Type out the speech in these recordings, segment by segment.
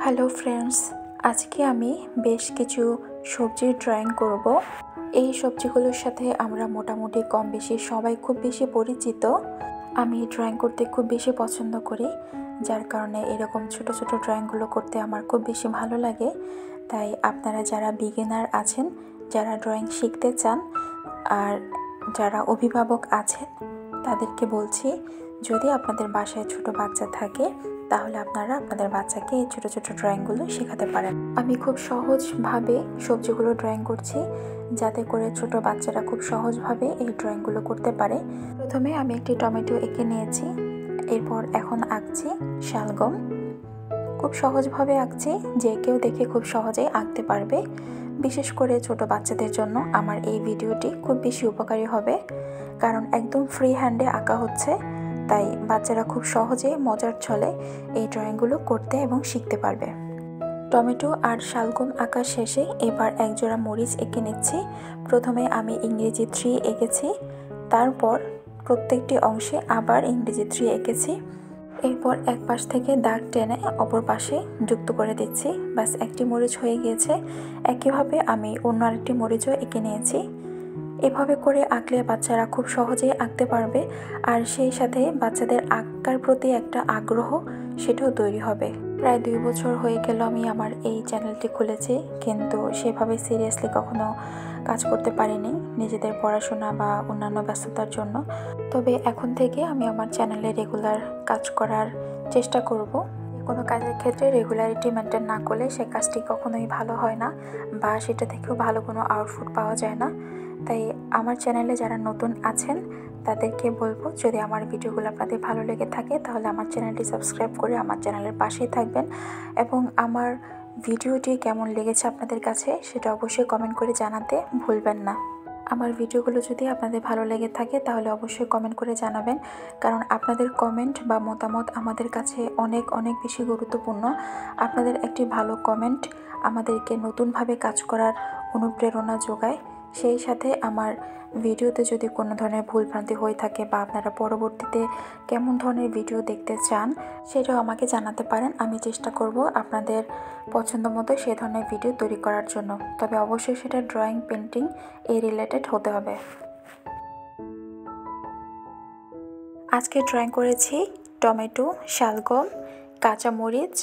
Hello friends, আজকে আমি বেশ কিছু সবজি ড্রয়িং করব। এই সবজিগুলোর সাথে আমরা মোটামুটি কম বেশি সবাই খুব বেশি পরিচিত। আমি ড্রয়িং করতে খুব বেশি পছন্দ করি, যার কারণে এরকম ছোট ছোট ড্রয়িংগুলো করতে আমার খুব বেশি ভালো লাগে। তাই আপনারা যারা বিগিনার আছেন, যারা ড্রয়িং শিখতে চান, আর যারা অভিভাবক আছেন, তাদেরকে বলছি, যদি আপনাদের বাসায় ছোট বাচ্চা থাকে তাহলে আপনারা আপনাদের বাচ্চাকে এই ছোটো ছোটো ড্রয়িংগুলো শেখাতে পারেন। আমি খুব সহজভাবে সবজিগুলো ড্রয়িং করছি, যাতে করে ছোট বাচ্চারা খুব সহজভাবে এই ড্রয়িংগুলো করতে পারে। প্রথমে আমি একটি টমেটো এঁকে নিয়েছি, এরপর এখন আঁকছি শালগম। খুব সহজভাবে আঁকছি, যে কেউ দেখে খুব সহজেই আঁকতে পারবে। বিশেষ করে ছোট বাচ্চাদের জন্য আমার এই ভিডিওটি খুব বেশি উপকারী হবে, কারণ একদম ফ্রি হ্যান্ডে আঁকা হচ্ছে। তাই বাচ্চারা খুব সহজে মজার ছলে এই ড্রয়িংগুলো করতে এবং শিখতে পারবে। টমেটো আর শালগম আঁকা শেষে এবার একজোড়া মরিচ এঁকে নিচ্ছি। প্রথমে আমি ইংরেজি 3 এঁকেছি, তারপর প্রত্যেকটি অংশে আবার ইংরেজি 3 এঁকেছি। এরপর এক পাশ থেকে দাগ টেনে অপর পাশে যুক্ত করে দিচ্ছি। ব্যাস, একটি মরিচ হয়ে গিয়েছে। একইভাবে আমি অন্য আরেকটি মরিচও এঁকে নিয়েছি। এভাবে করে আঁকলে বাচ্চারা খুব সহজেই আঁকতে পারবে, আর সেই সাথে বাচ্চাদের আঁকার প্রতি একটা আগ্রহ সেটাও তৈরি হবে। প্রায় 2 বছর হয়ে গেল আমি আমার এই চ্যানেলটি খুলেছি, কিন্তু সেভাবে সিরিয়াসলি কখনো কাজ করতে পারিনি নিজেদের পড়াশোনা বা অন্যান্য ব্যস্ততার জন্য। তবে এখন থেকে আমি আমার চ্যানেলে রেগুলার কাজ করার চেষ্টা করব। কোনো কাজের ক্ষেত্রে রেগুলারিটি মেনটেন না করলে সে কাজটি কখনোই ভালো হয় না, বা সেটা থেকেও ভালো কোনো আউটপুট পাওয়া যায় না। তাই আমার চ্যানেলে যারা নতুন আছেন তাদেরকে বলবো, যদি আমার ভিডিওগুলো আপনাদের ভালো লেগে থাকে তাহলে আমার চ্যানেলটি সাবস্ক্রাইব করে আমার চ্যানেলের পাশেই থাকবেন, এবং আমার ভিডিওটি কেমন লেগেছে আপনাদের কাছে সেটা অবশ্যই কমেন্ট করে জানাতে ভুলবেন না। আমার ভিডিওগুলো যদি আপনাদের ভালো লেগে থাকে তাহলে অবশ্যই কমেন্ট করে জানাবেন, কারণ আপনাদের কমেন্ট বা মতামত আমাদের কাছে অনেক অনেক বেশি গুরুত্বপূর্ণ। আপনাদের একটি ভালো কমেন্ট আমাদেরকে নতুনভাবে কাজ করার অনুপ্রেরণা যোগায়। সেই সাথে আমার ভিডিওতে যদি কোনো ধরনের ভুলভ্রান্তি হয়ে থাকে বা আপনারা পরবর্তীতে কেমন ধরনের ভিডিও দেখতে চান সেটাও আমাকে জানাতে পারেন। আমি চেষ্টা করব আপনাদের পছন্দ মতো সে ধরনের ভিডিও তৈরি করার জন্য। তবে অবশ্যই সেটা ড্রয়িং, পেন্টিং এই রিলেটেড হতে হবে। আজকে ড্রয়িং করেছি টমেটো, শালগম, কাঁচামরিচ,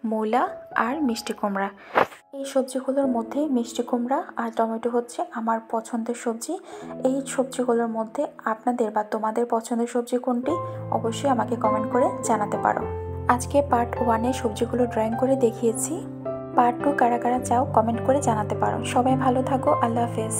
মূলা আর মিষ্টি কুমড়া। এই সবজিগুলোর মধ্যে মিষ্টি কুমড়া আর টমেটো হচ্ছে আমার পছন্দের সবজি। এই সবজিগুলোর মধ্যে আপনাদের বা তোমাদের পছন্দের সবজি কোনটি অবশ্যই আমাকে কমেন্ট করে জানাতে পারো। আজকে পার্ট 1-এ সবজিগুলো ড্রয়িং করে দেখিয়েছি। পার্ট 2 কারা কারা চাও কমেন্ট করে জানাতে পারো। সবাই ভালো থাকো, আল্লাহ হাফেজ।